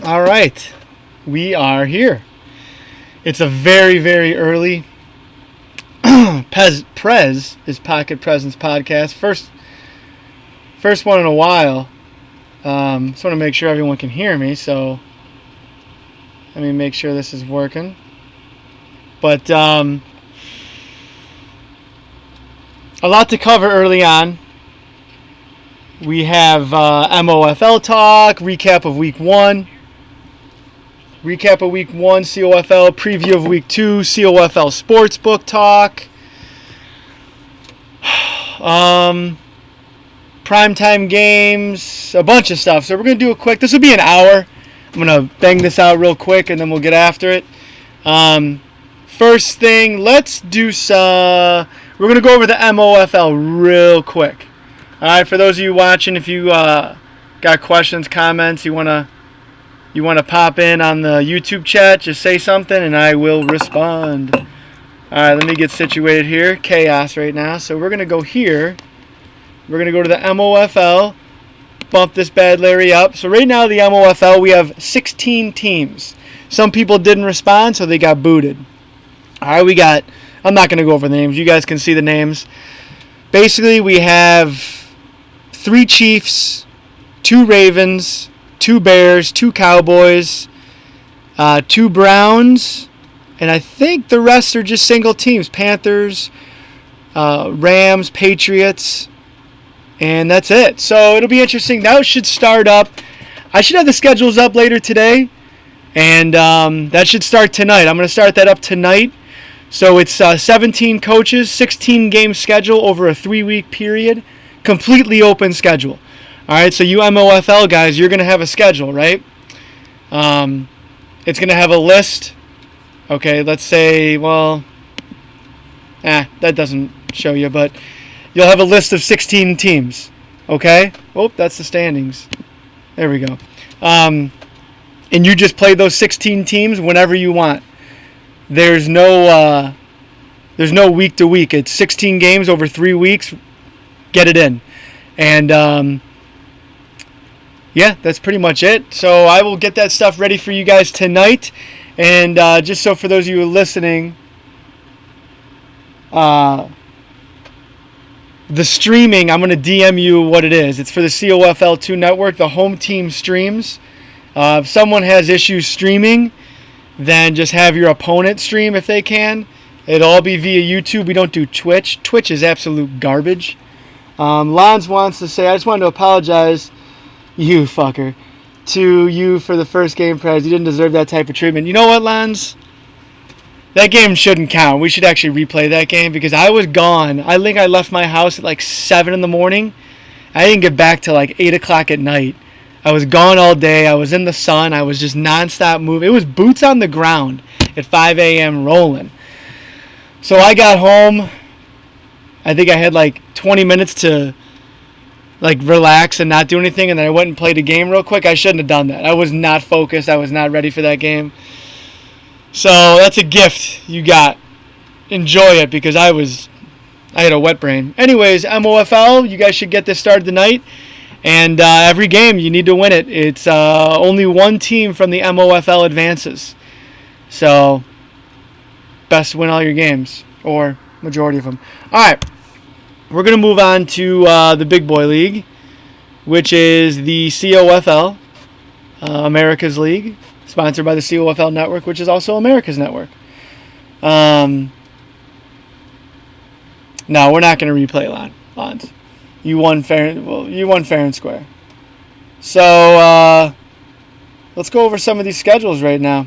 All right, we are here. It's a very, very early Prez is Pocket Presence podcast. First one in a while. Just want to make sure everyone can hear me, so let me make sure this is working. But a lot to cover early on. We have MOFL talk, recap of week 1, COFL, preview of week 2, COFL Sports Book talk, primetime games, a bunch of stuff. So we're going to do it quick. This will be an hour. I'm going to bang this out real quick and then we'll get after it. First thing, let's do some... We're going to go over the MOFL real quick. All right, for those of you watching, if you got questions, comments, you want to pop in on the YouTube chat, just say something and I will respond. All right, let me get situated here. Chaos right now. So we're going to go here. We're going to go to the MOFL, bump this bad Larry up. So right now the MOFL, we have 16 teams. Some people didn't respond, so they got booted. All right, I'm not going to go over the names. You guys can see the names. Basically, we have 3 Chiefs, 2 Ravens, 2 Bears, 2 Cowboys, 2 Browns, and I think the rest are just single teams. Panthers, Rams, Patriots, and that's it. So it'll be interesting. That should start up. I should have the schedules up later today, and that should start tonight. I'm going to start that up tonight. So it's 17 coaches, 16 game schedule over a 3-week period, completely open schedule. All right, so you MOFL guys, you're going to have a schedule, right? It's going to have a list. Okay, let's say, well, that doesn't show you, but you'll have a list of 16 teams. Okay? Oh, that's the standings. There we go. And you just play those 16 teams whenever you want. There's no week to week. It's 16 games over 3 weeks. Get it in. And yeah, that's pretty much it. So I will get that stuff ready for you guys tonight. And just so for those of you listening, the streaming, I'm going to DM you what it is. It's for the COFL 2 network, the home team streams. If someone has issues streaming, then just have your opponent stream if they can. It'll all be via YouTube. We don't do Twitch. Twitch is absolute garbage. Lons wants to say, I just wanted to apologize, you fucker, to you for the first game, Prez. You didn't deserve that type of treatment. You know what, Lons? That game shouldn't count. We should actually replay that game because I was gone. I think I left my house at like 7 in the morning. I didn't get back till like 8 o'clock at night. I was gone all day. I was in the sun. I was just nonstop moving. It was boots on the ground at 5 a.m. rolling. So I got home. I think I had like 20 minutes to like relax and not do anything, and then I went and played a game real quick. I shouldn't have done that. I was not focused. I was not ready for that game. So that's a gift you got. Enjoy it because I had a wet brain. Anyways, MOFL, you guys should get this started tonight. And every game, you need to win it. It's only one team from the MOFL advances. So, best to win all your games, or majority of them. All right, we're going to move on to the Big Boy League, which is the COFL, America's League, sponsored by the COFL Network, which is also America's Network. No, we're not going to replay Lons. You won fair and square. So, let's go over some of these schedules right now.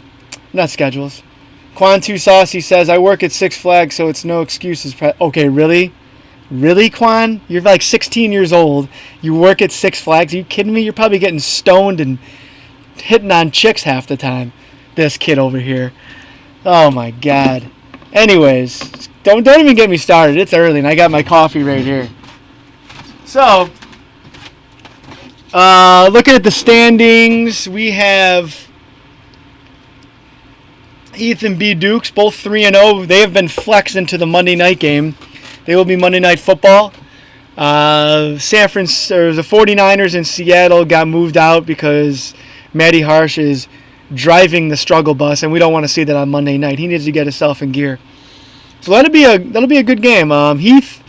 Not schedules. Quan 2 Saucy says, I work at Six Flags, so it's no excuses. Okay, really? Really, Quan? You're like 16 years old. You work at Six Flags? Are you kidding me? You're probably getting stoned and hitting on chicks half the time. This kid over here. Oh, my God. Anyways, don't even get me started. It's early, and I got my coffee right here. So, looking at the standings, we have Ethan B. Dukes, both 3-0. They have been flexed into the Monday night game. They will be Monday Night Football. The 49ers in Seattle got moved out because Matty Harsh is driving the struggle bus, and we don't want to see that on Monday night. He needs to get himself in gear. So that'll be a good game. Heath,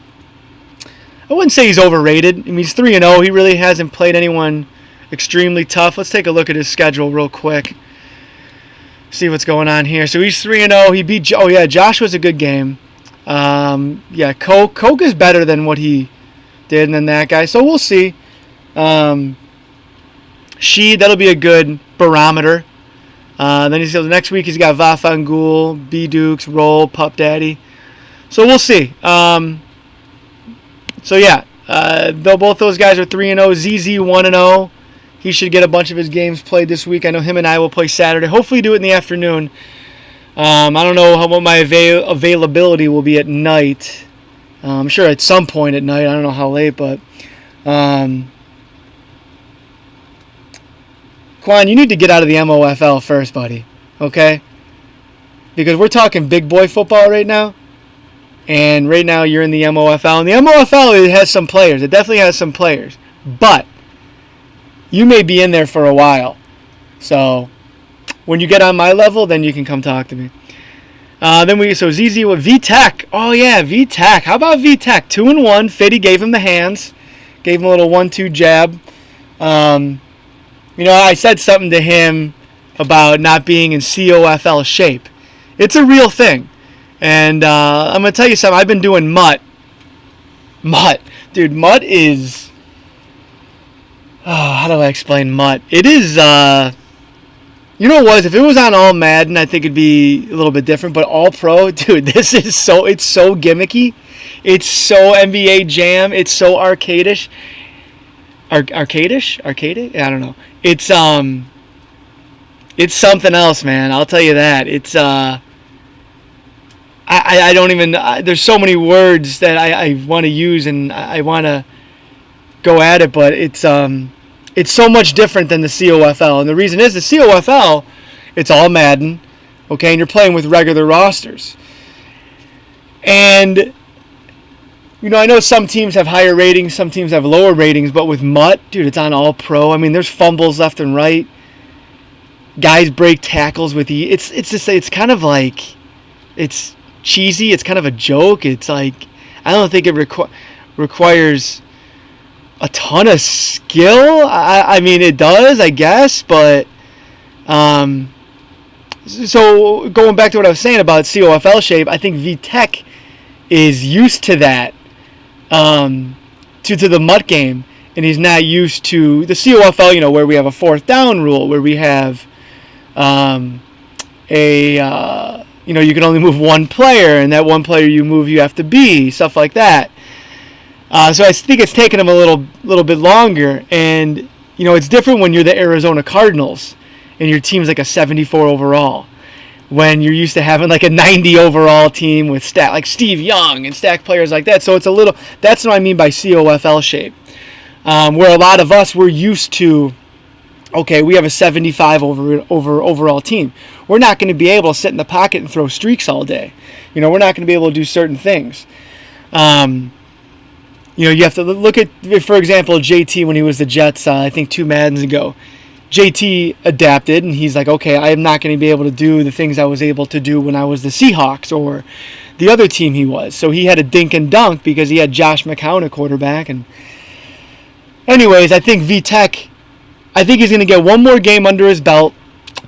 I wouldn't say he's overrated. I mean, he's 3-0. He really hasn't played anyone extremely tough. Let's take a look at his schedule real quick. See what's going on here. So he's 3-0. He beat. Josh was a good game. Coke is better than what he did than that guy. So we'll see. That'll be a good barometer. Then the next week he's got Vafangul, B Dukes, Roll, Pup Daddy. So we'll see. Though both those guys are 3-0. ZZ 1-0. He should get a bunch of his games played this week. I know him and I will play Saturday. Hopefully do it in the afternoon. I don't know what my availability will be at night. I'm sure at some point at night. I don't know how late, but Quan, you need to get out of the MOFL first, buddy. Okay? Because we're talking big boy football right now. And right now you're in the MOFL. And the MOFL, it has some players. It definitely has some players. But you may be in there for a while. So when you get on my level, then you can come talk to me. ZZ with VTech. Oh yeah, VTech. How about VTech? 2-1. Fitty gave him the hands. Gave him a little 1-2 jab. I said something to him about not being in COFL shape. It's a real thing. And I'm going to tell you something. I've been doing mutt. Dude, mutt is... how do I explain mutt? It is... you know what it was? If it was on All Madden, I think it'd be a little bit different. But All Pro, dude, this is so... It's so gimmicky. It's so NBA Jam. It's so arcadish. Arcadish? Arcadic? I don't know. It's something else, man. I'll tell you that. It's I don't even. There's so many words that I want to use and I want to go at it, but it's so much different than the COFL, and the reason is the COFL, it's all Madden, okay, and you're playing with regular rosters, and. I know some teams have higher ratings, some teams have lower ratings, but with Mutt, dude, it's on All Pro. I mean, there's fumbles left and right. Guys break tackles with It's kind of like, it's cheesy. It's kind of a joke. It's like, I don't think it requires a ton of skill. I mean, it does, I guess, but so going back to what I was saying about COFL shape, I think VTech is used to that. To the Mutt game, and he's not used to the COFL, where we have a fourth down rule, where we have you can only move one player, and that one player you move, you have to be, stuff like that. So I think it's taken him a little bit longer, and it's different when you're the Arizona Cardinals, and your team's like a 74 overall. When you're used to having like a 90 overall team with like Steve Young and stack players like that. So it's that's what I mean by COFL shape. Where a lot of us, we're used to, okay, we have a 75 overall team. We're not going to be able to sit in the pocket and throw streaks all day. We're not going to be able to do certain things. You have to look at, for example, JT when he was the Jets, I think 2 Maddens ago. JT adapted, and he's like, okay, I am not going to be able to do the things I was able to do when I was the Seahawks or the other team he was. So he had a dink and dunk because he had Josh McCown at quarterback. And anyways, I think VTech, I think he's going to get one more game under his belt.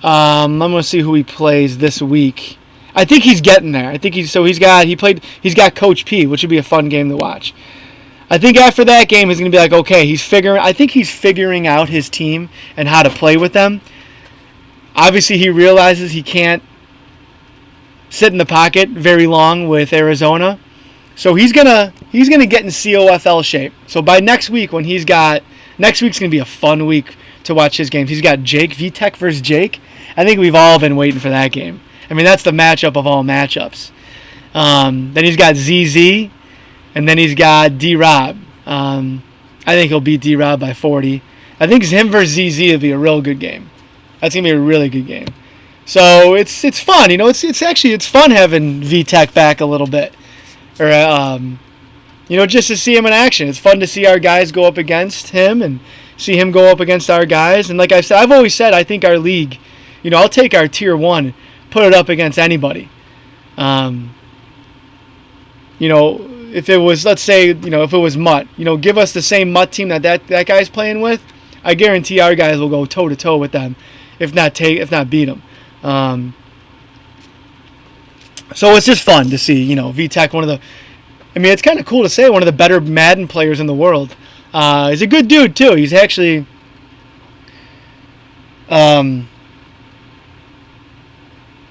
I'm going to see who he plays this week. I think he's getting there. I think he's got Coach P, which would be a fun game to watch. I think after that game, he's going to be like, okay, I think he's figuring out his team and how to play with them. Obviously, he realizes he can't sit in the pocket very long with Arizona. So he's gonna get in COFL shape. So by next week, next week's going to be a fun week to watch his games. He's got Jake, VTech versus Jake. I think we've all been waiting for that game. I mean, that's the matchup of all matchups. Then he's got ZZ. And then he's got D-Rob. I think he'll beat D-Rob by 40. I think him versus ZZ will be a real good game. That's going to be a really good game. So it's fun. It's fun having VTech back a little bit. Or, just to see him in action. It's fun to see our guys go up against him and see him go up against our guys. And like I said, I've always said, I think our league, I'll take our tier 1, put it up against anybody. If it was, let's say, if it was Mutt, give us the same Mutt team that guy's playing with, I guarantee our guys will go toe to toe with them, if not beat them. So it's just fun to see, VTech, it's kind of cool to say one of the better Madden players in the world. He's a good dude too. He's actually,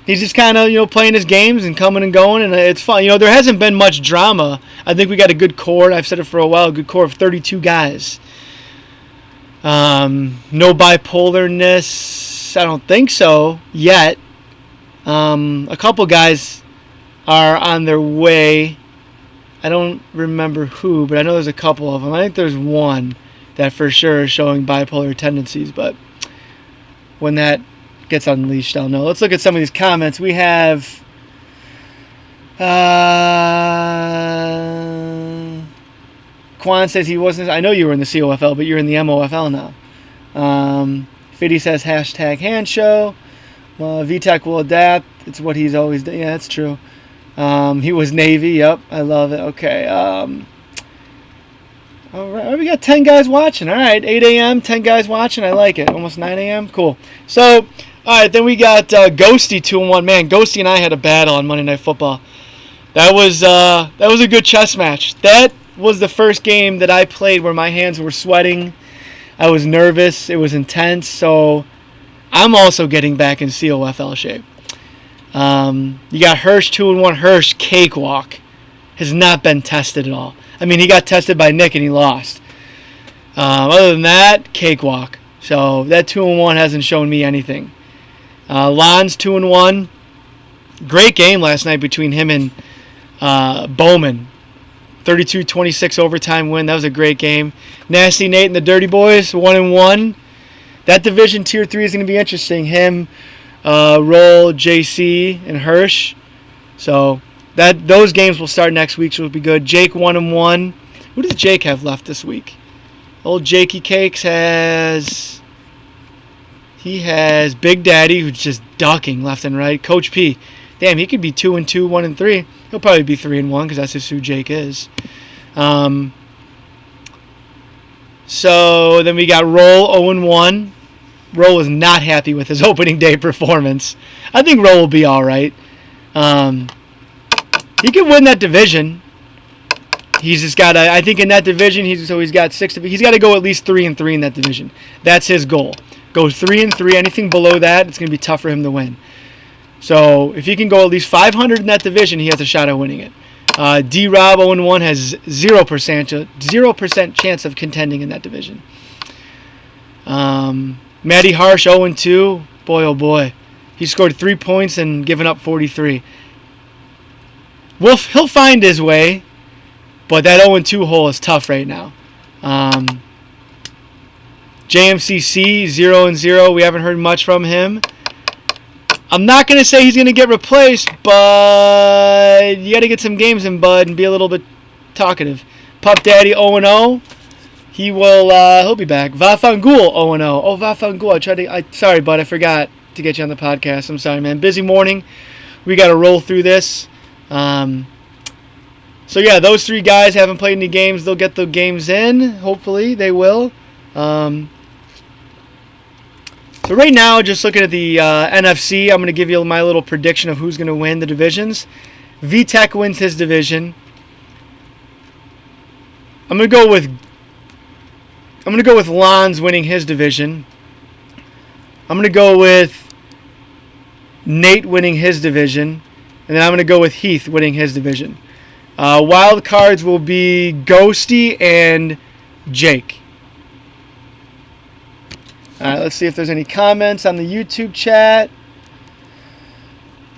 he's just kind of, playing his games and coming and going, and it's fun. There hasn't been much drama. I think we got a good core. I've said it for a while, a good core of 32 guys. No bipolarness, I don't think so yet. A couple guys are on their way. I don't remember who, but I know there's a couple of them. I think there's one that for sure is showing bipolar tendencies, but when that gets unleashed, I'll know. Let's look at some of these comments. We have Quan says he wasn't. I know you were in the COFL, but you're in the MOFL now. Fiddy says hashtag hand show. Well, VTech will adapt. It's what he's always done. Yeah, that's true. He was Navy. Yep, I love it. Okay. All right, we got 10 guys watching. All right, 8 a.m., 10 guys watching. I like it. Almost 9 a.m. Cool. So, all right, then we got Ghosty 2-1. Man, Ghosty and I had a battle on Monday Night Football. That was a good chess match. That was the first game that I played where my hands were sweating. I was nervous. It was intense. So I'm also getting back in COFL shape. You got Hirsch 2-1. Hirsch cakewalk. Has not been tested at all. He got tested by Nick and he lost. Other than that, cakewalk. So that 2-1 hasn't shown me anything. Lons 2-1. Great game last night between him and Bowman. 32-26 overtime win. That was a great game. Nasty Nate and the Dirty Boys 1-1. That division tier 3 is going to be interesting. Him, Roll, JC, and Hirsch. So those games will start next week, so it'll be good. Jake 1-1. Who does Jake have left this week? Old Jakey Cakes has Big Daddy, who's just ducking left and right. Coach P, damn, he could be 2-2, 1-3. He'll probably be 3-1 because that's just who Jake is. So then we got Roll 0-1. Roll was not happy with his opening day performance. I think Roll will be all right. He could win that division. He's just got I think in that division, he's got 6. He's got to go at least 3-3 in that division. That's his goal. Go 3-3. Anything below that, it's going to be tough for him to win. So if he can go at least 500 in that division, he has a shot at winning it. D-Rob 0-1 has 0% chance of contending in that division. Matty Harsh 0-2. Boy, oh boy. He scored 3 points and given up 43. He'll find his way, but that 0-2 hole is tough right now. JMCC 0-0. We haven't heard much from him. I'm not going to say he's going to get replaced, but you got to get some games in, bud, and be a little bit talkative. Pup Daddy 0-0. He'll be back. Vafangul 0-0. Oh, Vafangul. Sorry, bud, I forgot to get you on the podcast. I'm sorry, man. Busy morning. We got to roll through this. So yeah, those 3 guys haven't played any games. They'll get the games in. Hopefully, they will. So right now, just looking at the NFC, I'm going to give you my little prediction of who's going to win the divisions. VTech wins his division. I'm going to go with Lons winning his division. I'm going to go with Nate winning his division, and then I'm going to go with Heath winning his division. Wild cards will be Ghosty and Jake. All right, let's see if there's any comments on the YouTube chat.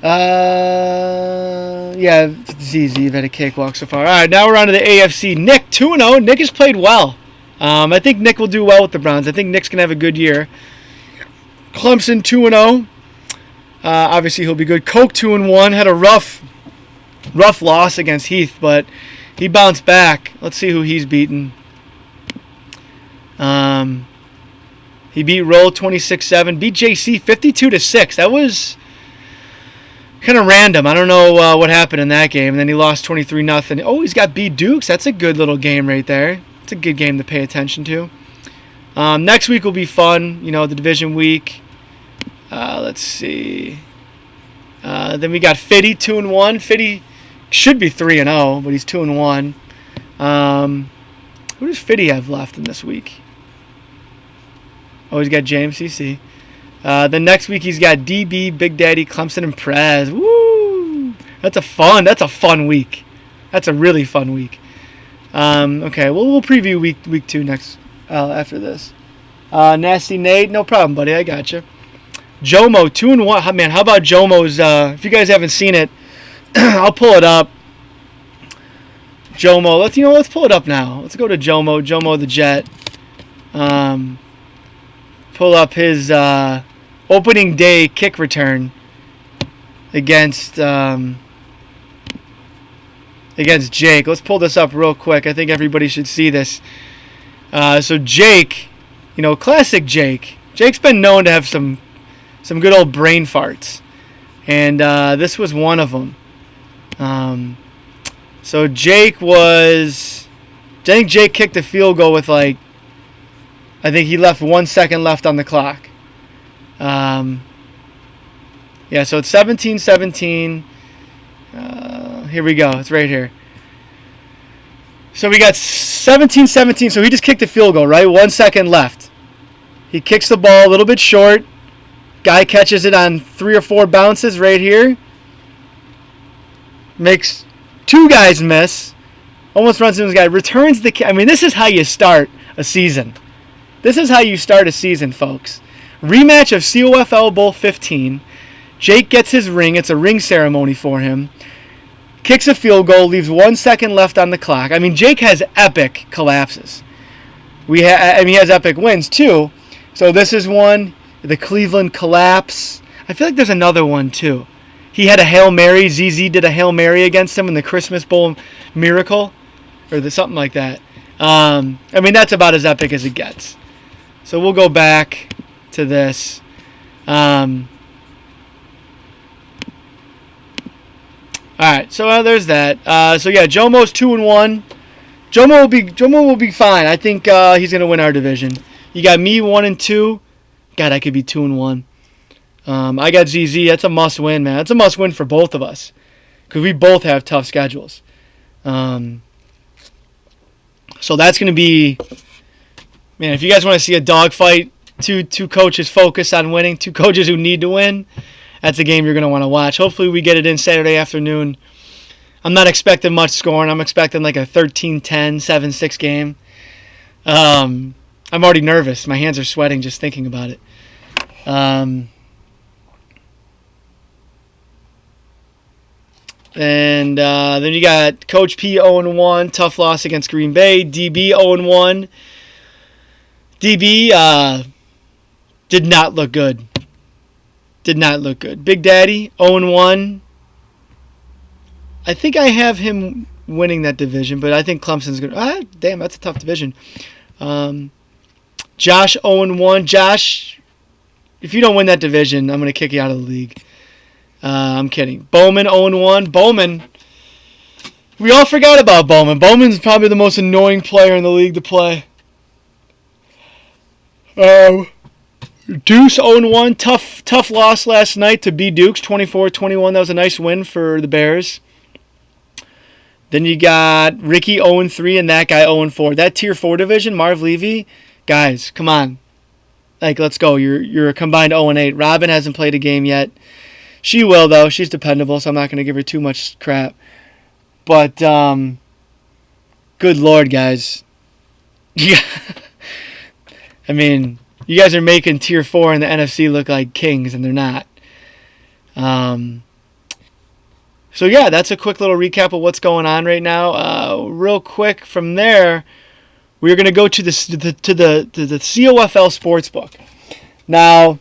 Yeah, it's easy. You've had a cakewalk so far. All right, now we're on to the AFC. Nick 2-0. Nick has played well. I think Nick will do well with the Browns. I think Nick's going to have a good year. Clemson 2-0. Obviously, he'll be good. Coke 2-1. Had a rough loss against Heath, but he bounced back. Let's see who he's beaten. He beat Roll 26-7. Beat JC 52-6. That was kind of random. I don't know what happened in that game. And then he lost 23-0. Oh, he's got B Dukes. That's a good little game right there. It's a good game to pay attention to. Next week will be fun. The division week. Let's see. Then we got Fiddy 2-1. Fiddy should be 3-0, but he's 2-1. Who does Fiddy have left in this week? Oh, he's got JMCC. Then next week he's got DB, Big Daddy, Clemson, and Prez. Woo! That's a fun week. That's a really fun week. Okay, we'll preview week 2 next after this. Nasty Nate, no problem, buddy. I got you. Jomo 2-1. Man, how about Jomo's? If you guys haven't seen it, I'll pull it up. Jomo, let's pull it up now. Let's go to Jomo the Jet. Pull up his opening day kick return against Jake. Let's pull this up real quick. I think everybody should see this. So Jake, classic Jake. Jake's been known to have some good old brain farts, and this was one of them. So Jake kicked a field goal with I think he left 1 second left on the clock. So it's 17-17. Here we go. It's right here. So we got 17-17. So he just kicked a field goal, right? 1 second left. He kicks the ball a little bit short. Guy catches it on 3 or 4 bounces right here. Makes 2 guys miss. Almost runs into this guy. Returns the kick. I mean, this is how you start a season. This is how you start a season, folks. Rematch of COFL Bowl 15. Jake gets his ring. It's a ring ceremony for him. Kicks a field goal. Leaves 1 second left on the clock. I mean, Jake has epic collapses. He has epic wins, too. So this is one. The Cleveland collapse. I feel like there's another one, too. He had a Hail Mary. ZZ did a Hail Mary against him in the Christmas Bowl Miracle. Or something like that. That's about as epic as it gets. So we'll go back to this. Alright, so there's that. Jomo's 2-1. Jomo will be fine. I think he's gonna win our division. You got me 1-2. God, I could be 2-1. I got ZZ. That's a must win, man. That's a must win for both of us, because we both have tough schedules. So that's gonna be, man. If you guys want to see a dogfight, two coaches focus on winning, 2 coaches who need to win, that's a game you're gonna want to watch. Hopefully we get it in Saturday afternoon. I'm not expecting much scoring. I'm expecting like a 13-10, 7-6 game. I'm already nervous. My hands are sweating just thinking about it. And then you got Coach P 0-1, tough loss against Green Bay. DB 0-1. DB did not look good. Big Daddy 0-1. I think I have him winning that division, but I think Clemson's going to... damn, that's a tough division. Josh 0-1. Josh, if you don't win that division, I'm going to kick you out of the league. I'm kidding. Bowman 0-1. Bowman, we all forgot about Bowman. Bowman's probably the most annoying player in the league to play. Deuce 0-1. Tough loss last night to B Dukes, 24-21. That was a nice win for the Bears. Then you got Ricky 0-3 and that guy 0-4. That Tier 4 division, Marv Levy, guys, come on. Let's go. You're a combined 0-8. Robin hasn't played a game yet. She will, though. She's dependable, so I'm not going to give her too much crap. But, good Lord, guys. Yeah. I mean, you guys are making Tier 4 in the NFC look like kings, and they're not. So, yeah, that's a quick little recap of what's going on right now. Real quick from there, we're going to go to the COFL Sports Book. Now,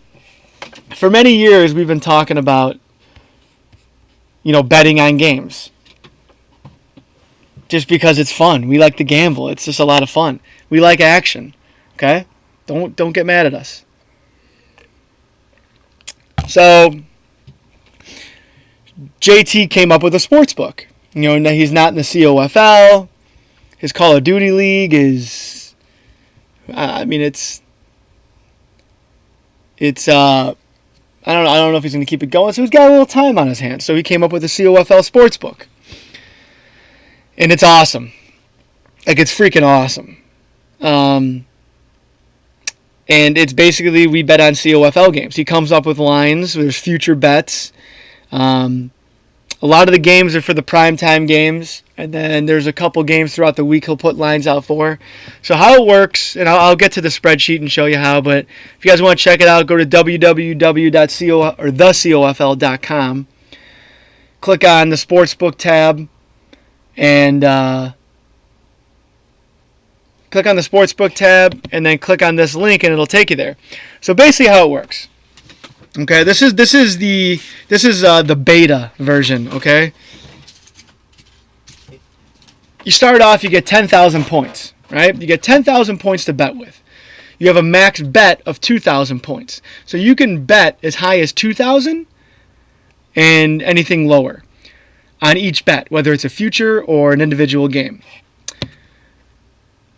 for many years, we've been talking about, betting on games. Just because it's fun. We like to gamble. It's just a lot of fun. We like action. Okay? Don't get mad at us. So JT came up with a sports book. He's not in the COFL. His Call of Duty league is, I don't know if he's going to keep it going. So he's got a little time on his hands. So he came up with a COFL Sports Book. And it's awesome. Like, it's freaking awesome. And it's basically, we bet on COFL games. He comes up with lines. There's future bets. A lot of the games are for the primetime games. And then there's a couple games throughout the week he'll put lines out for. So how it works, and I'll get to the spreadsheet and show you how, but if you guys want to check it out, go to www.thecofl.com. Click on the Sportsbook tab, and click on the Sportsbook tab, and then click on this link, and it'll take you there. So basically how it works. Okay, this is the beta version, okay? You start off, you get 10,000 points, right? You get 10,000 points to bet with. You have a max bet of 2,000 points. So you can bet as high as 2,000 and anything lower on each bet, whether it's a future or an individual game.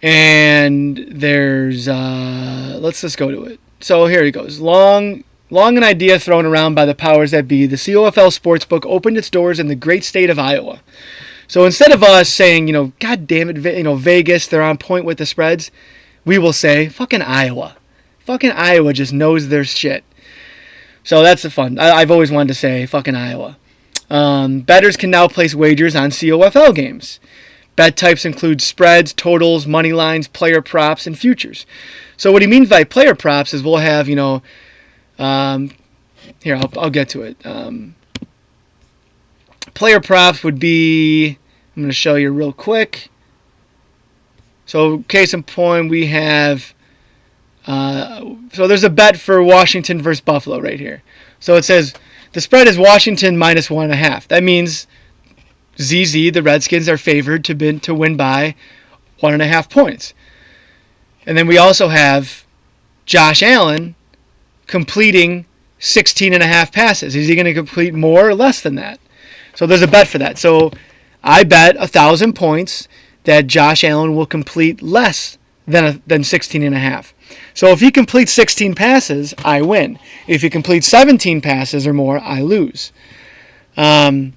And there's, let's just go to it. So here it goes. Long an idea thrown around by the powers that be, the COFL Sportsbook opened its doors in the great state of Iowa. So instead of us saying, God damn it, Vegas, they're on point with the spreads, we will say, fucking Iowa. Fucking Iowa just knows their shit. So that's the fun. I've always wanted to say, fucking Iowa. Bettors can now place wagers on COFL games. Bet types include spreads, totals, money lines, player props, and futures. So what he means by player props is we'll have, here, I'll get to it. Player props would be, I'm going to show you real quick. So case in point, we have, so there's a bet for Washington versus Buffalo right here. So it says the spread is Washington minus 1.5. That means ZZ, the Redskins, are favored to win by 1.5 points. And then we also have Josh Allen completing 16.5 passes. Is he going to complete more or less than that? So there's a bet for that. So I bet 1,000 points that Josh Allen will complete less than 16.5. So if he completes 16 passes, I win. If he completes 17 passes or more, I lose. So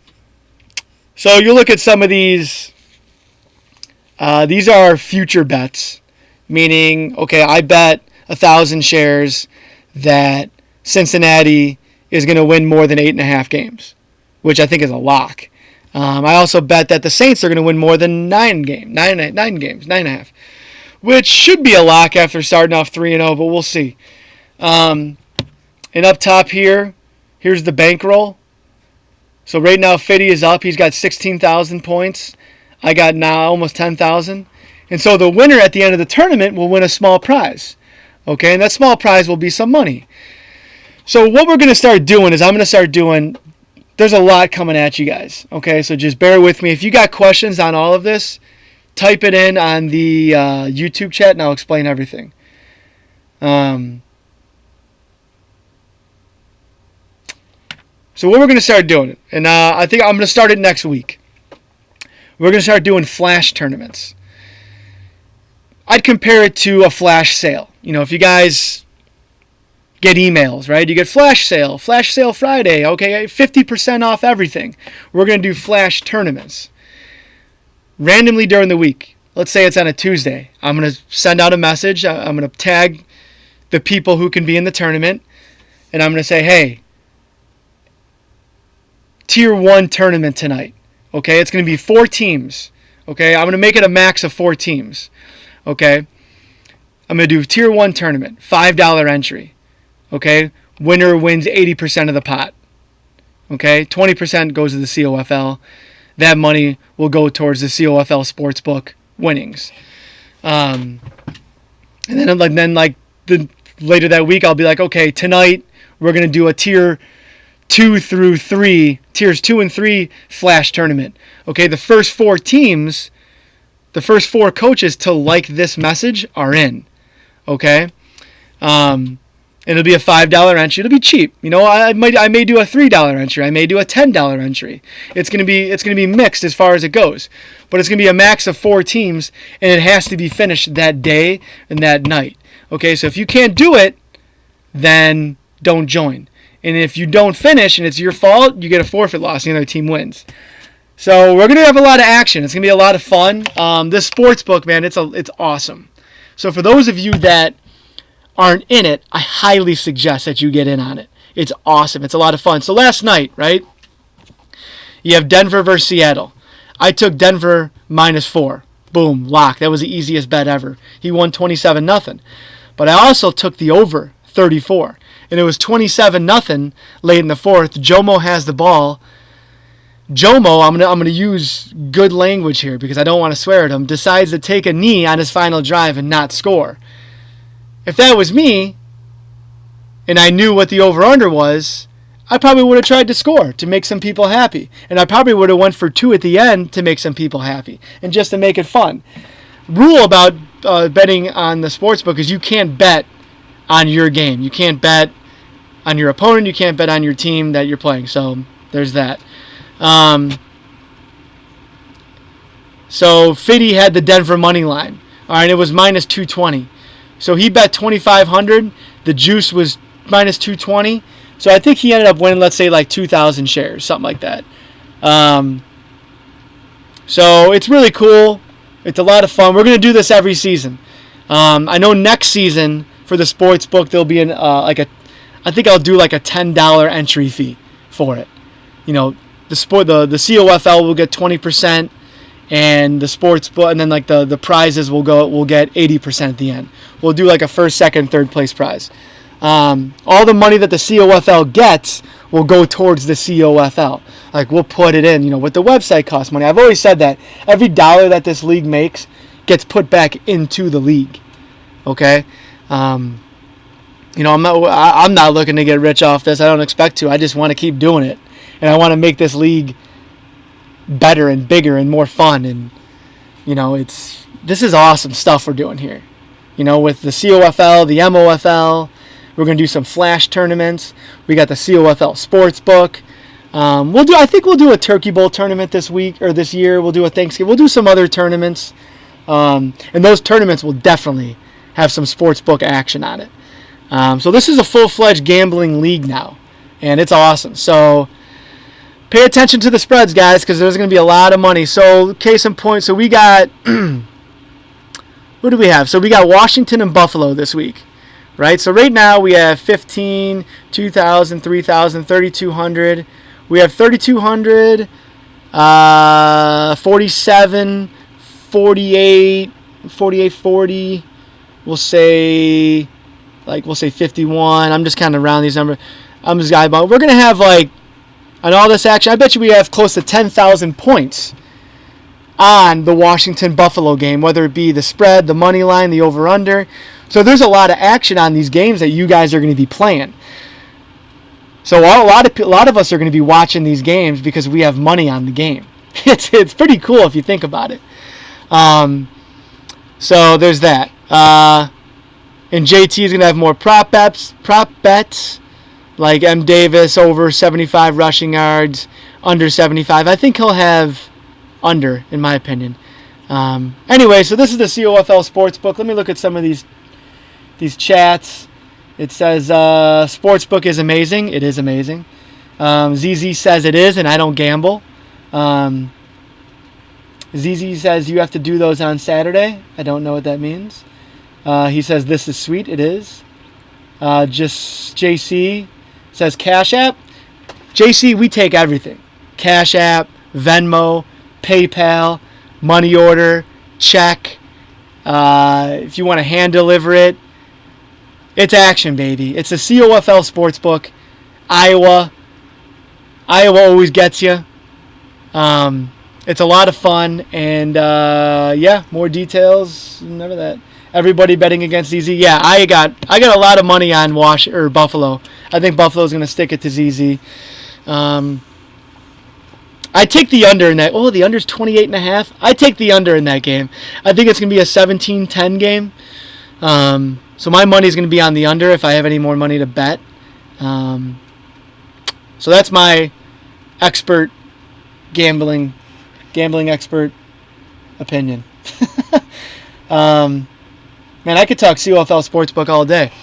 you look at some of these. These are future bets, meaning, okay, I bet 1,000 shares that Cincinnati is going to win more than 8.5 games, which I think is a lock. I also bet that the Saints are going to win more than 9.5, which should be a lock after starting off 3-0, but we'll see. And up top here, here's the bankroll. So right now, Fiddy is up. He's got 16,000 points. I got now almost 10,000. And so the winner at the end of the tournament will win a small prize. Okay, and that small prize will be some money. So what we're going to start doing is there's a lot coming at you guys. Okay, so just bear with me. If you got questions on all of this, type it in on the YouTube chat and I'll explain everything. So what we're going to start doing, and I think I'm going to start it next week. We're going to start doing flash tournaments. I'd compare it to a flash sale. If you guys get emails, right? You get flash sale Friday, okay, 50% off everything. We're going to do flash tournaments. Randomly during the week. Let's say it's on a Tuesday. I'm going to send out a message. I'm going to tag the people who can be in the tournament. And I'm going to say, hey, Tier 1 tournament tonight. Okay, it's going to be 4 teams. Okay, I'm going to make it a max of 4 teams. Okay, I'm going to do Tier 1 tournament, $5 entry. Okay, winner wins 80% of the pot. Okay, 20% goes to the COFL. That money will go towards the COFL Sports Book winnings. And then later that week, I'll be like, okay, tonight we're going to do a Tiers 2 and 3 flash tournament. Okay, the first 4 teams, the first 4 coaches to like this message are in. Okay? And it'll be a $5 entry. It'll be cheap. I may do a $3 entry. I may do a $10 entry. It's gonna be mixed as far as it goes, but it's gonna be a max of 4 teams, and it has to be finished that day and that night. Okay, so if you can't do it, then don't join. And if you don't finish and it's your fault, you get a forfeit loss and the other team wins. So we're gonna have a lot of action. It's gonna be a lot of fun. This sports book, man, it's awesome. So for those of you that aren't in it, I highly suggest that you get in on it. It's awesome. It's a lot of fun. So last night, right, you have Denver versus Seattle. I took Denver -4. Boom, lock. That was the easiest bet ever. He won 27-0. But I also took the over 34. And it was 27-0 late in the fourth. Jomo has the ball. Jomo, I'm gonna use good language here because I don't want to swear at him, decides to take a knee on his final drive and not score. If that was me, and I knew what the over-under was, I probably would have tried to score to make some people happy. And I probably would have went for 2 at the end to make some people happy and just to make it fun. Rule about betting on the sportsbook is you can't bet on your game. You can't bet on your opponent. You can't bet on your team that you're playing. So there's that. So Fiddy had the Denver money line. All right, it was -220. So he bet 2,500. The juice was -220. So I think he ended up winning, let's say, like 2,000 shares, something like that. So it's really cool. It's a lot of fun. We're going to do this every season. I know next season for the sports book there'll be I think I'll do like a $10 entry fee for it. The COFL will get 20%. And the sports book, and then like the prizes will get 80% at the end. We'll do like a first, second, third place prize. All the money that the COFL gets will go towards the COFL. Like we'll put it in, with the website costs money. I've always said that every dollar that this league makes gets put back into the league. Okay, I'm not looking to get rich off this. I don't expect to. I just want to keep doing it, and I want to make this league better and bigger and more fun. And this is awesome stuff we're doing here. With the COFL, the MOFL, we're gonna do some flash tournaments. We got the COFL Sports Book. I think we'll do a Turkey Bowl tournament this week or this year. We'll do a Thanksgiving. We'll do some other tournaments, and those tournaments will definitely have some sports book action on it. So this is a full-fledged gambling league now, and it's awesome. So pay attention to the spreads, guys, because there's going to be a lot of money. So, case in point, so we got, who do we have? So we got Washington and Buffalo this week, right? So right now we have 15, 2,000, 3,000, 3,200. We have 3,200, 47, 48, 48, 40. We'll say 51. I'm just kind of round these numbers. I'm just eyeballing. We're going to have on all this action, I bet you we have close to 10,000 points on the Washington-Buffalo game, whether it be the spread, the money line, the over-under. So there's a lot of action on these games that you guys are going to be playing. So a lot of us are going to be watching these games because we have money on the game. It's pretty cool if you think about it. So there's that. And JT is going to have more prop bets. Like M. Davis over 75 rushing yards, under 75. I think he'll have under, in my opinion. Anyway, so this is the COFL Sportsbook. Let me look at some of these chats. It says Sportsbook is amazing. It is amazing. ZZ says it is, and I don't gamble. ZZ says you have to do those on Saturday. I don't know what that means. He says this is sweet. It is. Just JC says Cash App. JC, we take everything. Cash App, Venmo, PayPal, money order, check. If you want to hand deliver it, it's action, baby. It's a COFL Sportsbook. Iowa always gets you. It's a lot of fun, and more details. Remember that. Everybody betting against ZZ. Yeah, I got a lot of money on Buffalo. I think Buffalo's going to stick it to ZZ. I take the under in that. Oh, the under's 28.5. I take the under in that game. I think it's going to be a 17-10 game. So my money is going to be on the under if I have any more money to bet. So that's my expert gambling expert opinion. Man, I could talk COFL Sports Book all day.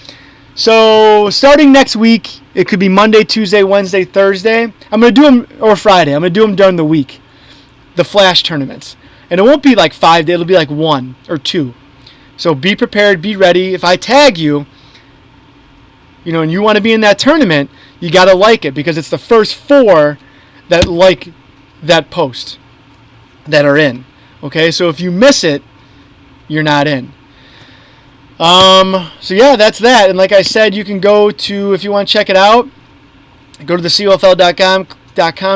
So starting next week, it could be Monday, Tuesday, Wednesday, Thursday. I'm going to do them, or Friday. I'm going to do them during the week, the flash tournaments. And it won't be like 5 days. It'll be like 1 or 2. So be prepared, be ready. If I tag you, and you want to be in that tournament, you got to like it because it's the first 4 that like that post that are in. Okay, so if you miss it, you're not in. So yeah, that's that. And like I said, you can go to, if you want to check it out, go to the COFL.com,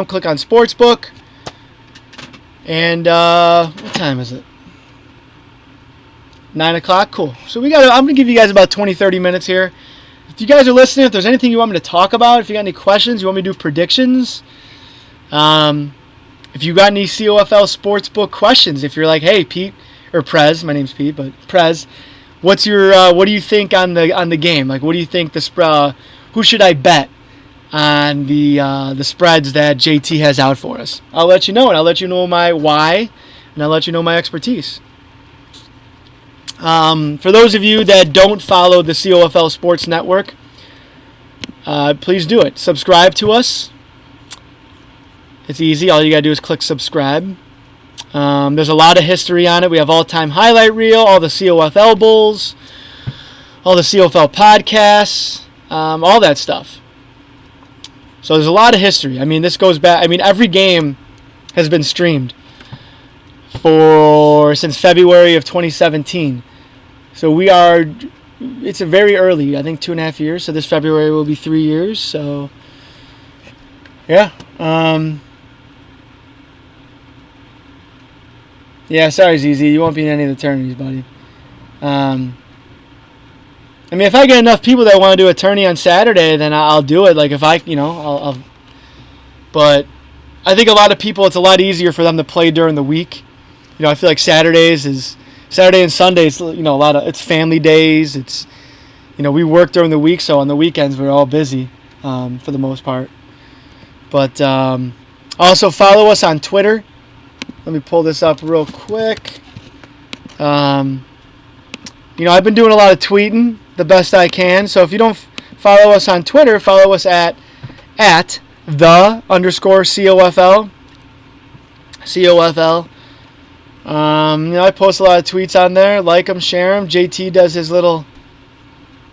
click on Sportsbook. And what time is it? 9 o'clock? Cool. So I'm going to give you guys about 20, 30 minutes here. If you guys are listening, if there's anything you want me to talk about, if you got any questions, you want me to do predictions, if you got any COFL Sportsbook questions, if you're like, hey, Pete, or Prez, my name's Pete, but Prez, what do you think on the game? Like, what do you think who should I bet on the spreads that JT has out for us? I'll let you know, and I'll let you know my why, and I'll let you know my expertise. For those of you that don't follow the COFL Sports Network, please do it. Subscribe to us. It's easy. All you got to do is click subscribe. There's a lot of history on it. We have all-time highlight reel, all the COFL Bulls, all the COFL podcasts, all that stuff. So there's a lot of history. I mean, this goes back. I mean, every game has been streamed since February of 2017. So it's a very early, I think 2.5 years. So this February will be 3 years. So, yeah. Yeah, sorry, ZZ. You won't be in any of the tourneys, buddy. I mean, if I get enough people that want to do a tourney on Saturday, then I'll do it. Like, if I'll. But I think a lot of people, it's a lot easier for them to play during the week. I feel like Saturday and Sundays, it's family days. It's, we work during the week, so on the weekends we're all busy for the most part. But also follow us on Twitter. Let me pull this up real quick. I've been doing a lot of tweeting the best I can. So if you don't follow us on Twitter, follow us at @the_COFL. COFL. I post a lot of tweets on there. Like them, share them. JT does his little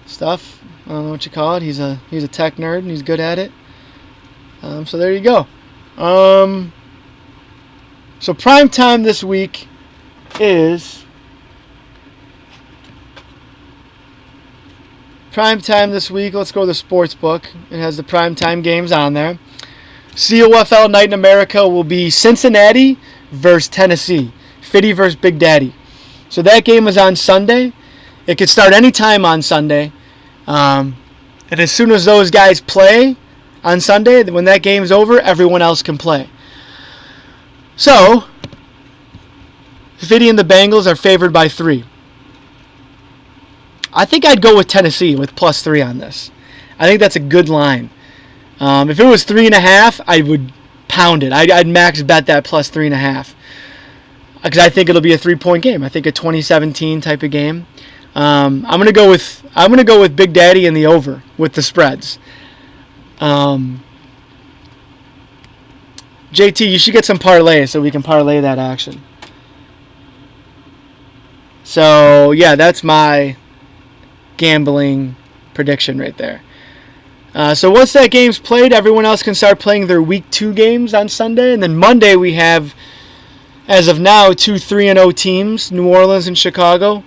stuff. I don't know what you call it. He's a tech nerd and he's good at it. So there you go. So prime time this week is let's go to the sports book. It has the prime time games on there. COFL Night in America will be Cincinnati versus Tennessee. Fitty versus Big Daddy. So that game is on Sunday. It could start any time on Sunday. And as soon as those guys play on Sunday, when that game's over, everyone else can play. So, Fitty and the Bengals are favored by 3. I think I'd go with Tennessee with +3 on this. I think that's a good line. If it was 3.5, I would pound it. I'd max bet that +3.5. Because I think it'll be a 3-point game. I think a 2017 type of game. I'm gonna go with Big Daddy and the over with the spreads. JT, you should get some parlays so we can parlay that action. So yeah, that's my gambling prediction right there. So once that game's played, everyone else can start playing their Week 2 games on Sunday. And then Monday we have, as of now, 2 3-0 teams, New Orleans and Chicago.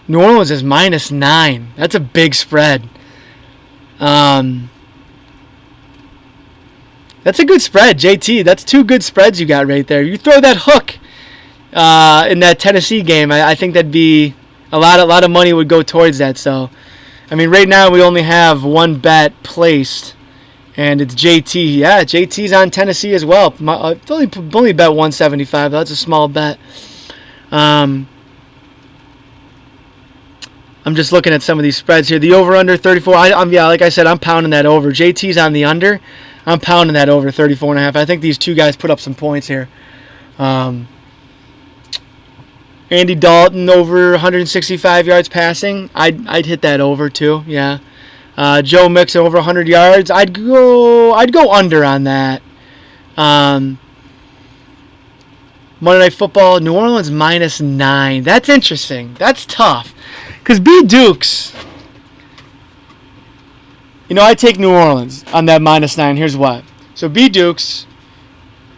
New Orleans is -9. That's a big spread. That's a good spread, JT. That's 2 good spreads you got right there. You throw that hook in that Tennessee game, I think that'd be a lot of money would go towards that. So, I mean, right now we only have 1 bet placed, and it's JT. Yeah, JT's on Tennessee as well. I've only bet 175. That's a small bet. I'm I'm just looking at some of these spreads here. The over-under 34. Like I said, I'm pounding that over. JT's on the under. I'm pounding that over 34.5. I think these two guys put up some points here. Andy Dalton over 165 yards passing. I'd hit that over too. Yeah. Joe Mixon over 100 yards. I'd go under on that. Monday Night Football, New Orleans -9. That's interesting. That's tough. Because B. Dukes, I take New Orleans on that -9. Here's why. So B. Dukes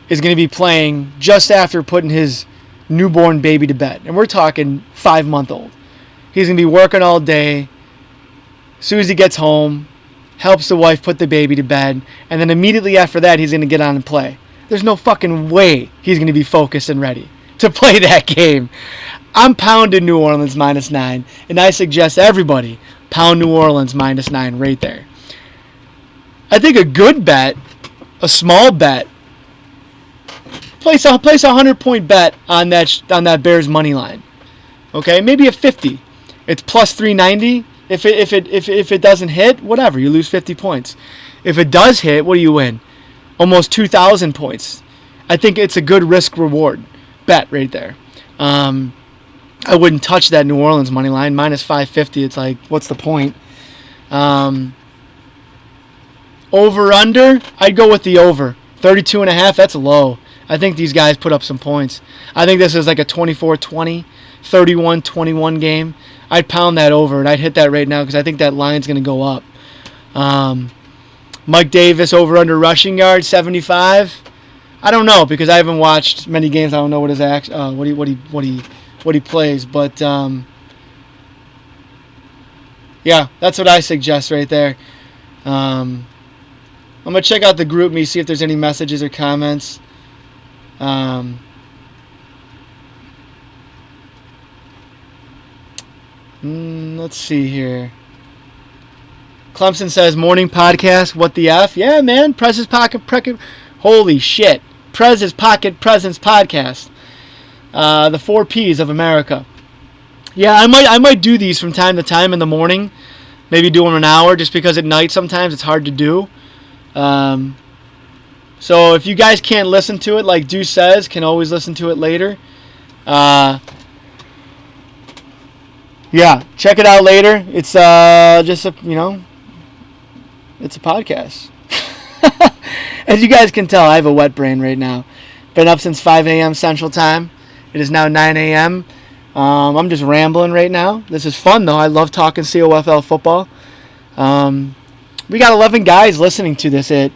is going to be playing just after putting his newborn baby to bed. And we're talking 5-month-old. He's going to be working all day. As soon as he gets home, helps the wife put the baby to bed. And then immediately after that, he's going to get on and play. There's no fucking way he's going to be focused and ready to play that game. I'm pounding New Orleans -9, and I suggest everybody pound New Orleans -9 right there. I think a good bet, a small bet, place a 100-point bet on that Bears money line. Okay, maybe a 50. It's plus 390. If it doesn't hit, whatever, you lose 50 points. If it does hit, what do you win? Almost 2,000 points. I think it's a good risk-reward bet right there. I wouldn't touch that New Orleans money line. -550, it's like, what's the point? Over-under, I'd go with the over. 32.5, that's low. I think these guys put up some points. I think this is like a 24-20, 31-21 game. I'd pound that over, and I'd hit that right now because I think that line's going to go up. Mike Davis over/under rushing yards 75. I don't know because I haven't watched many games. I don't know what his what he plays, but yeah, that's what I suggest right there. I'm gonna check out the group me, see if there's any messages or comments. Let's see here. Clemson says, morning podcast, what the F? Yeah, man, Prez's Pocket... Holy shit. Prez's Pocket Presence podcast. The 4 Ps of America. Yeah, I might do these from time to time in the morning. Maybe do them an hour, just because at night sometimes it's hard to do. So if you guys can't listen to it, like Deuce says, can always listen to it later. Yeah, check it out later. It's just a, it's a podcast. As you guys can tell, I have a wet brain right now. Been up since 5 a.m. Central Time. It is now 9 a.m. I'm just rambling right now. This is fun, though. I love talking COFL football. We got 11 guys listening to this at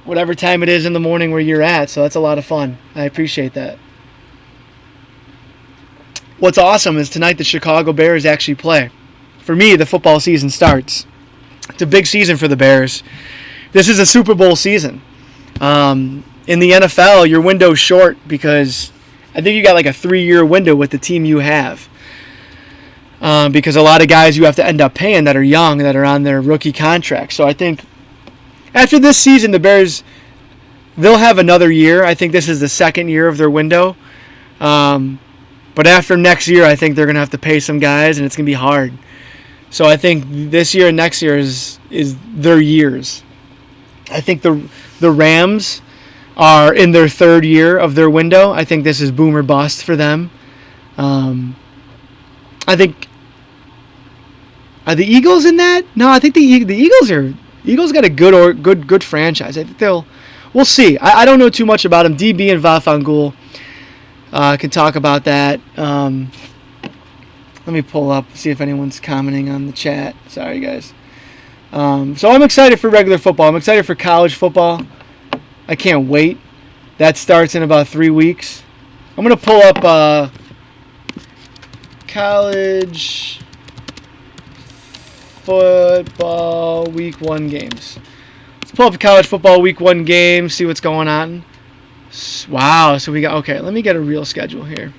whatever time it is in the morning where you're at, so that's a lot of fun. I appreciate that. What's awesome is tonight the Chicago Bears actually play. For me, the football season starts. It's a big season for the Bears. This is a Super Bowl season. In the NFL, your window's short because I think you got like a 3-year window with the team you have. Because a lot of guys you have to end up paying that are young, that are on their rookie contract. So I think after this season, the Bears, they'll have another year. I think this is the second year of their window. But after next year, I think they're going to have to pay some guys, and it's going to be hard. So I think this year and next year is their years. I think the Rams are in their 3rd year of their window. I think this is boom or bust for them. I think, are the Eagles in that? No, I think the Eagles got a good franchise. I think we'll see. I don't know too much about them. DB and Vafangul can talk about that. Let me pull up, see if anyone's commenting on the chat. Sorry, guys. So I'm excited for regular football. I'm excited for college football. I can't wait. That starts in about 3 weeks. I'm going to pull up college football week 1 games. Let's pull up college football week 1 games, see what's going on. Wow, so we got, okay, let me get a real schedule here.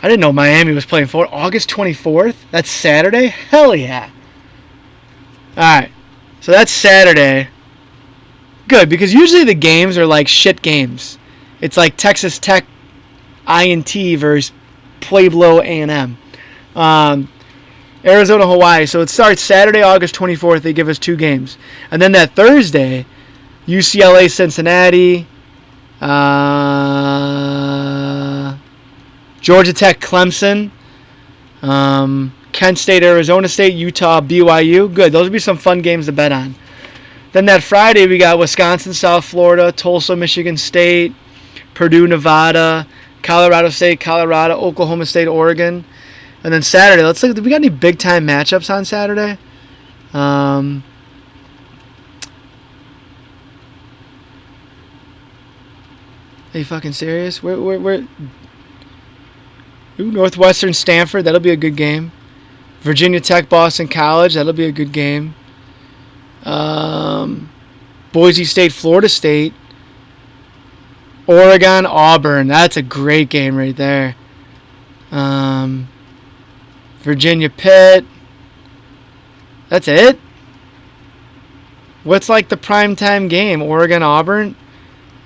I didn't know Miami was playing for August 24th. That's Saturday? Hell yeah. Alright, so that's Saturday. Good, because usually the games are like shit games. It's like Texas Tech INT versus Pueblo A&M. Arizona, Hawaii. So it starts Saturday, August 24th. They give us 2 games. And then that Thursday, UCLA, Cincinnati, Georgia Tech, Clemson, Kent State, Arizona State, Utah, BYU. Good. Those would be some fun games to bet on. Then that Friday, we got Wisconsin, South Florida, Tulsa, Michigan State, Purdue, Nevada, Colorado State, Colorado, Oklahoma State, Oregon. And then Saturday, let's look. Do we got any big-time matchups on Saturday? Are you fucking serious? Ooh, Northwestern, Stanford. That'll be a good game. Virginia Tech, Boston College. That'll be a good game. Boise State, Florida State. Oregon, Auburn. That's a great game right there. Virginia, Pitt. That's it? What's like the primetime game? Oregon, Auburn?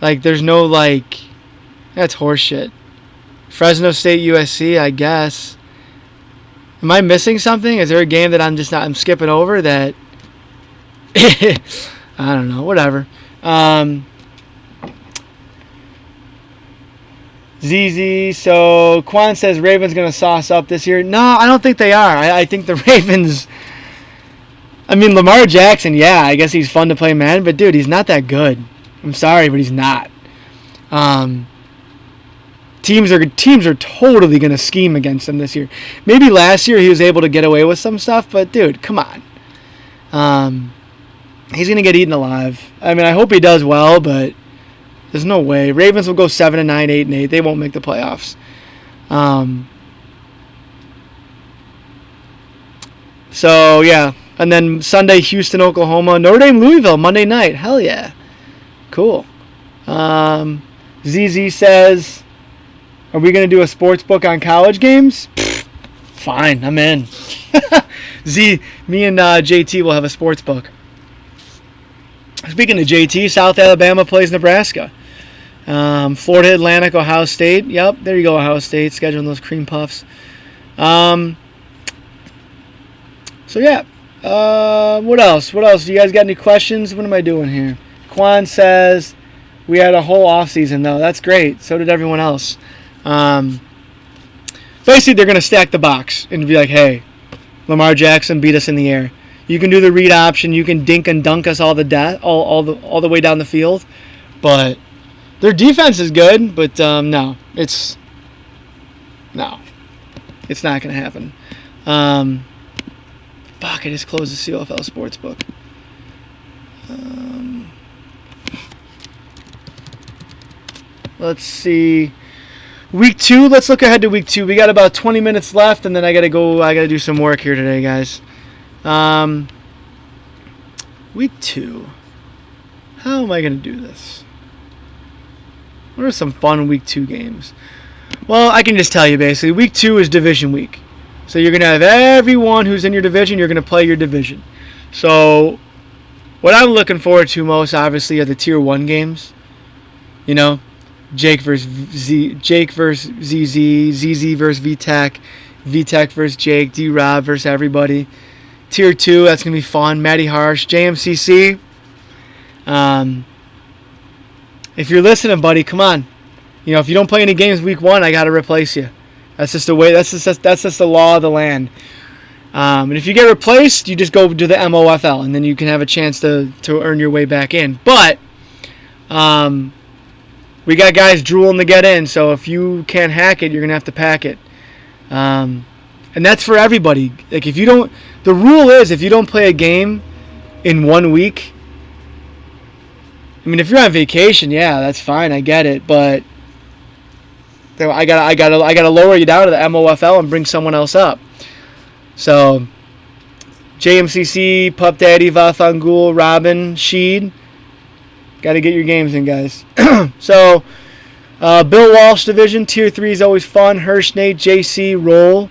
Like, there's no, like... That's horseshit. Fresno State, USC, I guess. Am I missing something? Is there a game that I'm skipping over that... I don't know. Whatever. ZZ, so Quan says Ravens going to sauce up this year. No, I don't think they are. I think the Ravens... I mean, Lamar Jackson, yeah, I guess he's fun to play, man. But, dude, he's not that good. I'm sorry, but he's not. Teams are totally going to scheme against him this year. Maybe last year he was able to get away with some stuff, but, dude, come on. He's going to get eaten alive. I mean, I hope he does well, but there's no way. Ravens will go 7-9, 8-8. They won't make the playoffs. So, yeah. And then Sunday, Houston, Oklahoma. Notre Dame, Louisville, Monday night. Hell yeah. Cool. ZZ says, are we going to do a sports book on college games? Pfft, fine, I'm in. Me and JT will have a sports book. Speaking of JT, South Alabama plays Nebraska. Florida Atlantic, Ohio State. Yep, there you go, Ohio State, scheduling those cream puffs. So, yeah. What else? Do you guys got any questions? What am I doing here? Quan says, we had a whole offseason, though. That's great. So did everyone else. Basically, they're going to stack the box and be like, hey, Lamar Jackson beat us in the air. You can do the read option. You can dink and dunk us all the way down the field. But their defense is good. But no, it's not going to happen. Fuck! I just closed the COFL Sports Book. Let's see. Week 2. Let's look ahead to week 2. We got about 20 minutes left, and then I gotta go. I gotta do some work here today, guys. Week 2. How am I gonna do this? What are some fun week 2 games? Well, I can just tell you basically. Week 2 is division week, so you're gonna have everyone who's in your division. You're gonna play your division. So, what I'm looking forward to most, obviously, are the Tier 1 games. You know, Jake versus ZZ, ZZ versus VTech, VTech versus Jake, D-Rob versus everybody. Tier 2, that's going to be fun. Matty Harsh, JMCC. If you're listening, buddy, come on. You know, if you don't play any games week 1, I got to replace you. That's just the way. That's just the law of the land. And if you get replaced, you just go to the MOFL, and then you can have a chance to earn your way back in. But we got guys drooling to get in, so if you can't hack it, you're gonna have to pack it. And that's for everybody. Like, if you don't, the rule is if you don't play a game in 1 week. I mean, if you're on vacation, yeah, that's fine. I get it, but I gotta lower you down to the MOFL and bring someone else up. So, JMCC, Pup Daddy, Vathangul, Robin, Sheed, got to get your games in, guys. So, Bill Walsh division, Tier 3 is always fun. Hirsch, Nate, JC, Roll.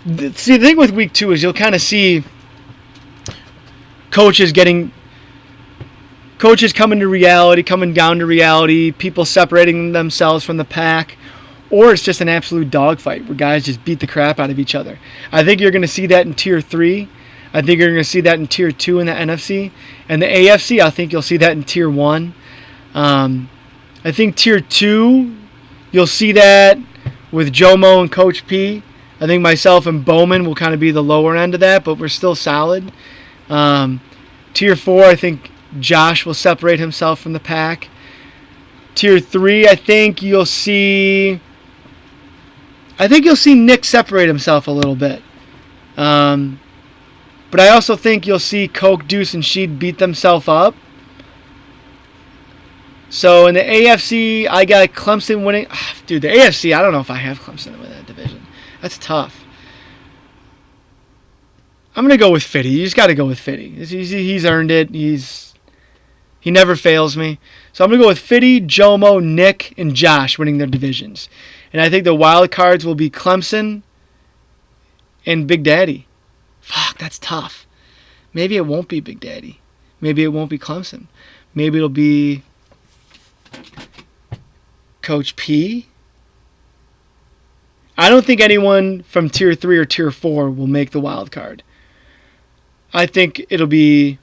See, the thing with week 2 is you'll kind of see coaches coming to reality, coming down to reality, people separating themselves from the pack, or it's just an absolute dogfight where guys just beat the crap out of each other. I think you're going to see that in Tier 3. I think you're going to see that in Tier 2 in the NFC. And the AFC, I think you'll see that in Tier 1. I think Tier 2, you'll see that with Jomo and Coach P. I think myself and Bowman will kind of be the lower end of that, but we're still solid. Tier 4, I think Josh will separate himself from the pack. Tier 3, I think you'll see Nick separate himself a little bit. But I also think you'll see Coke, Deuce, and Sheed beat themselves up. So in the AFC, I got Clemson winning. Dude, the AFC, I don't know if I have Clemson in that division. That's tough. I'm going to go with Fitty. You just got to go with Fitty. He's earned it. He never fails me. So I'm going to go with Fitty, Jomo, Nick, and Josh winning their divisions. And I think the wild cards will be Clemson and Big Daddy. Fuck, that's tough. Maybe it won't be Big Daddy. Maybe it won't be Clemson. Maybe it'll be Coach P. I don't think anyone from Tier 3 or Tier 4 will make the wild card. I think it'll be...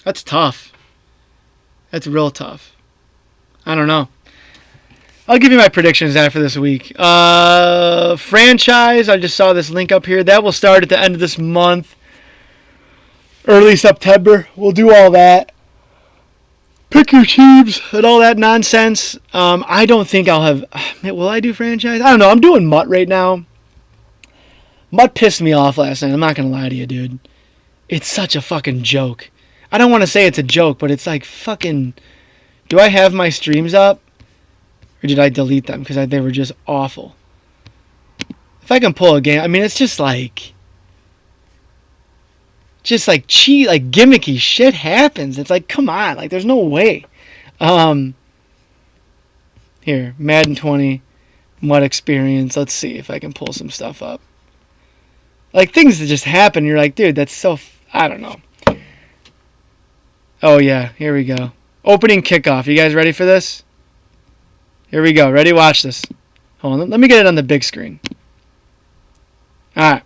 That's tough. That's real tough. I don't know. I'll give you my predictions after this week. Franchise, I just saw this link up here. That will start at the end of this month. Early September. We'll do all that. Pick your teams and all that nonsense. I don't think I'll have... Will I do franchise? I don't know. I'm doing Mutt right now. Mutt pissed me off last night. I'm not going to lie to you, dude. It's such a fucking joke. I don't want to say it's a joke, but it's like fucking... Do I have my streams up? Or did I delete them? Because they were just awful. If I can pull a game... I mean, it's just like... Just like cheat, like gimmicky shit happens. It's like, come on. Like, there's no way. Here, Madden 20, Mutt experience. Let's see if I can pull some stuff up. Like, things that just happen. You're like, dude, that's so... I don't know. Oh, yeah. Here we go. Opening kickoff. You guys ready for this? Here we go. Ready? Watch this. Hold on. Let me get it on the big screen. All right.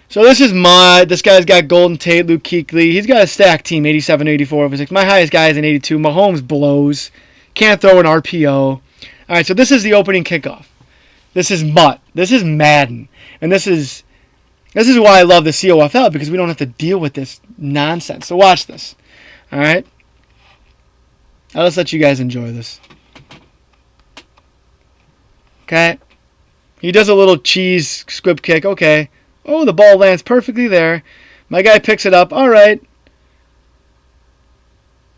So this is Mutt. This guy's got Golden Tate, Luke Kuechly. He's got a stacked team, 87, 84, over 6. My highest guy is an 82. Mahomes blows. Can't throw an RPO. All right, so this is the opening kickoff. This is Mutt. This is Madden. And this is why I love the COFL, because we don't have to deal with this nonsense. So watch this. All right? I'll just let you guys enjoy this. Okay? He does a little cheese squib kick. Okay. Oh, the ball lands perfectly there. My guy picks it up. All right.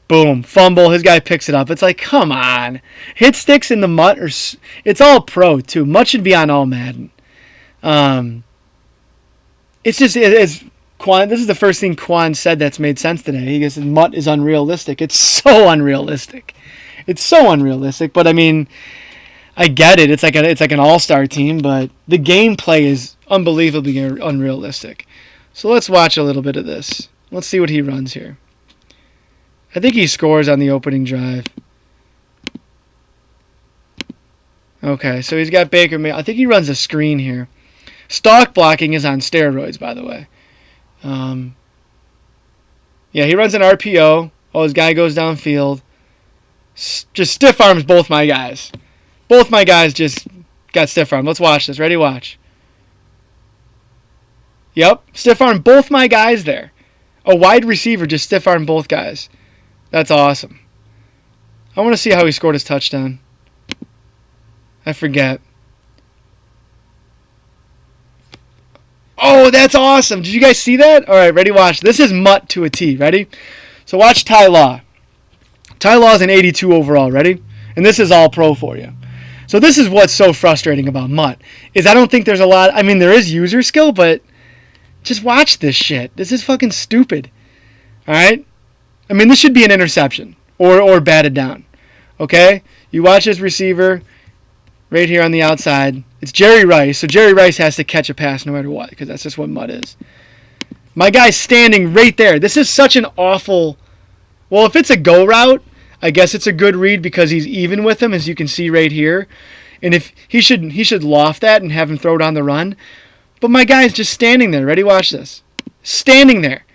Boom. Fumble. His guy picks it up. It's like, come on. Hit sticks in the Mutt. It's all pro, too. Mutt should be on all Madden. It's just... Quan, this is the first thing Quan said that's made sense today. He goes, Mutt is unrealistic. It's so unrealistic. It's so unrealistic. But, I mean... I get it. It's like an all-star team, but the gameplay is unbelievably unrealistic. So let's watch a little bit of this. Let's see what he runs here. I think he scores on the opening drive. Okay, so he's got Baker Mayfield. I think he runs a screen here. Stalk blocking is on steroids, by the way. Yeah, he runs an RPO. Oh, his guy goes downfield. Just stiff arms both my guys. Both my guys just got stiff arm. Let's watch this. Ready? Watch. Yep. Stiff arm both my guys there. A wide receiver just stiff arm both guys. That's awesome. I want to see how he scored his touchdown. I forget. Oh, that's awesome. Did you guys see that? All right, ready? Watch. This is Mutt to a T. Ready? So watch Ty Law. Ty Law is an 82 overall. Ready? And this is all pro for you. So this is what's so frustrating about Mutt, is I don't think there's a lot... I mean, there is user skill, but just watch this shit. This is fucking stupid. All right? I mean, this should be an interception or batted down. Okay? You watch his receiver right here on the outside. It's Jerry Rice, so Jerry Rice has to catch a pass no matter what, because that's just what Mutt is. My guy's standing right there. This is such an awful... Well, if it's a go route, I guess it's a good read because he's even with him, as you can see right here. And if he should loft that and have him throw it on the run. But my guy's just standing there. Ready? Watch this. Standing there.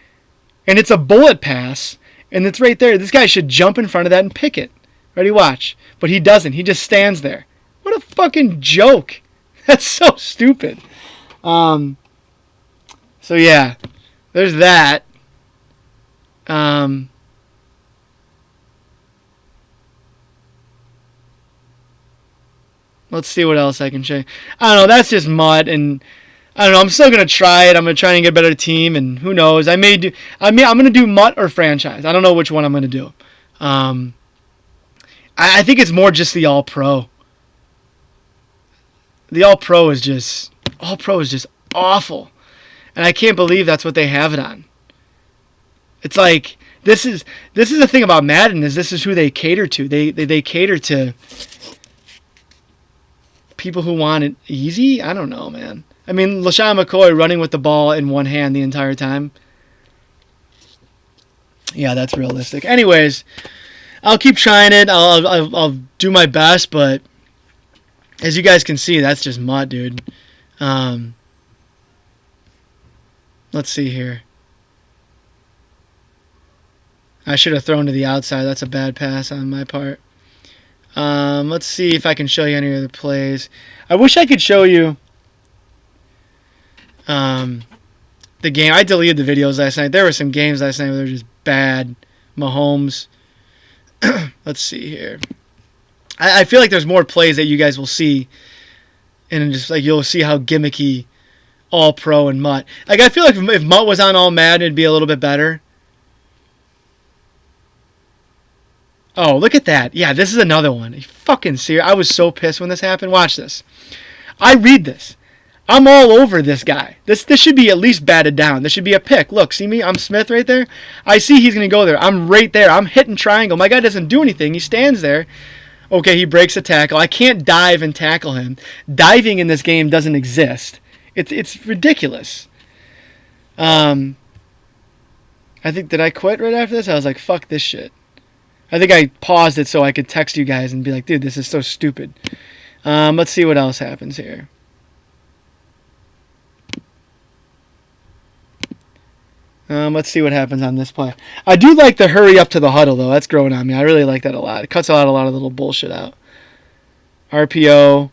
And it's a bullet pass. And it's right there. This guy should jump in front of that and pick it. Ready? Watch. But he doesn't. He just stands there. What a fucking joke. That's so stupid. So yeah. There's that. Let's see what else I can show you. I don't know. That's just mud, and I don't know. I'm still gonna try it. I'm gonna try and get a better team, and who knows? I'm gonna do mutt or franchise. I don't know which one I'm gonna do. I think it's more just the All Pro. The All Pro is just awful, and I can't believe that's what they have it on. It's like this is the thing about Madden is this is who they cater to. They cater to people who want it easy. I don't know, man. I mean, LaShawn McCoy running with the ball in one hand the entire time. Yeah, that's realistic. Anyways, I'll keep trying it. I'll do my best, but as you guys can see, that's just mud, dude. Let's see here. I should have thrown to the outside. That's a bad pass on my part. Let's see if I can show you any other plays. I wish I could show you the game. I deleted the videos last night. There were some games last night where they were just bad. Mahomes. Let's see here. I feel like there's more plays that you guys will see, and just like you'll see how gimmicky All Pro and Mutt. Like I feel like if Mutt was on All Madden, it'd be a little bit better. Oh, look at that. Yeah, this is another one. You fucking serious? I was so pissed when this happened. Watch this. I read this. I'm all over this guy. This should be at least batted down. This should be a pick. Look, see me? I'm Smith right there. I see he's going to go there. I'm right there. I'm hitting triangle. My guy doesn't do anything. He stands there. Okay, he breaks a tackle. I can't dive and tackle him. Diving in this game doesn't exist. It's ridiculous. I think, did I quit right after this? I was like, fuck this shit. I think I paused it so I could text you guys and be like, dude, this is so stupid. Let's see what else happens here. Let's see what happens on this play. I do like the hurry up to the huddle, though. That's growing on me. I really like that a lot. It cuts out a lot of little bullshit out. RPO.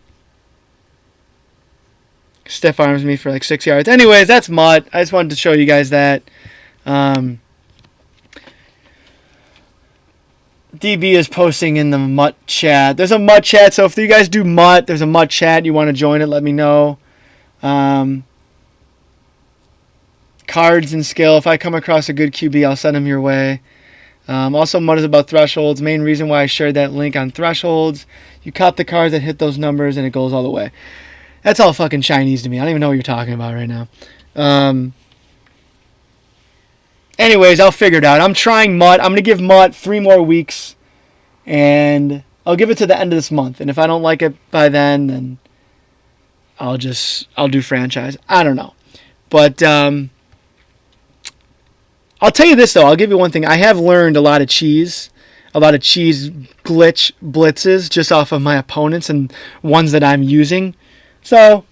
Stiff arms me for like 6 yards. Anyways, that's Mutt. I just wanted to show you guys that. DB is posting in the Mutt chat. There's a Mutt chat, so if you guys do Mutt, there's a Mutt chat. You want to join it, let me know. Cards and skill. If I come across a good QB, I'll send them your way. Also, Mutt is about thresholds. Main reason why I shared that link on thresholds. You cop the cards that hit those numbers, and it goes all the way. That's all fucking Chinese to me. I don't even know what you're talking about right now. Anyways, I'll figure it out. I'm trying Mutt. I'm going to give Mutt 3 more weeks, and I'll give it to the end of this month. And if I don't like it by then I'll do franchise. I don't know. But I'll tell you this, though. I'll give you one thing. I have learned a lot of cheese glitch blitzes just off of my opponents and ones that I'm using. So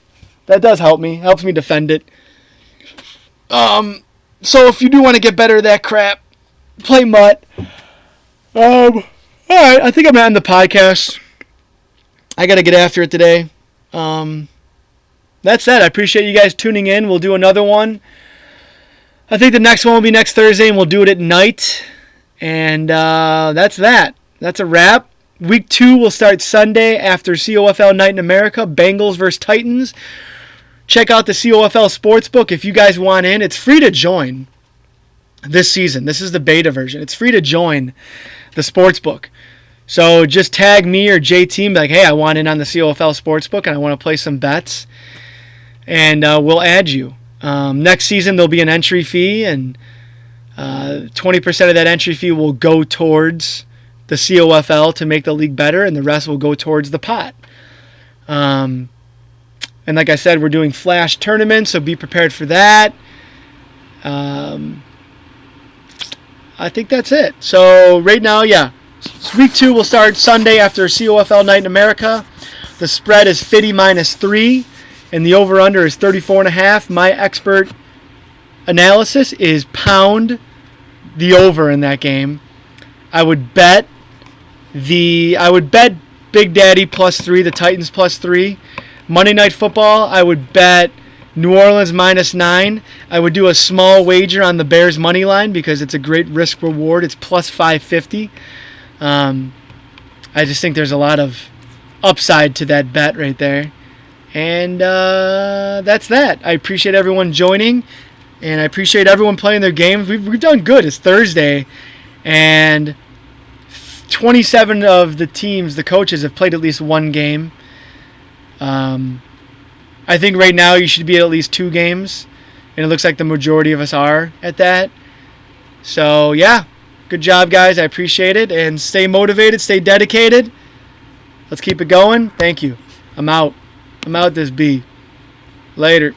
that does help me. Helps me defend it. So if you do want to get better at that crap, play Mutt. All right, I think I'm going to end the podcast. I got to get after it today. That's it. I appreciate you guys tuning in. We'll do another one. I think the next one will be next Thursday, and we'll do it at night. And that's that. That's a wrap. Week 2 will start Sunday after COFL Night in America, Bengals versus Titans. Check out the COFL Sports Book if you guys want in. It's free to join this season. This is the beta version. It's free to join the Sports Book. So just tag me or JT and be like, hey, I want in on the COFL Sports Book and I want to play some bets. And we'll add you. Next season there'll be an entry fee, and 20% of that entry fee will go towards the COFL to make the league better, and the rest will go towards the pot. And like I said, we're doing flash tournaments, so be prepared for that. I think that's it. So right now, yeah, Week 2 will start Sunday after COFL Night in America. The spread is 50 -3, and the over-under is 34.5. My expert analysis is pound the over in that game. I would bet Big Daddy +3, the Titans +3. Monday Night Football, I would bet New Orleans -9. I would do a small wager on the Bears money line because it's a great risk reward. It's +550. I just think there's a lot of upside to that bet right there. And that's that. I appreciate everyone joining, and I appreciate everyone playing their games. We've done good. It's Thursday, and 27 of the teams, the coaches, have played at least one game. I think right now you should be at least 2 games, and it looks like the majority of us are at that. So, yeah, good job, guys. I appreciate it, and stay motivated, stay dedicated. Let's keep it going. Thank you. I'm out. I'm out this B. Later.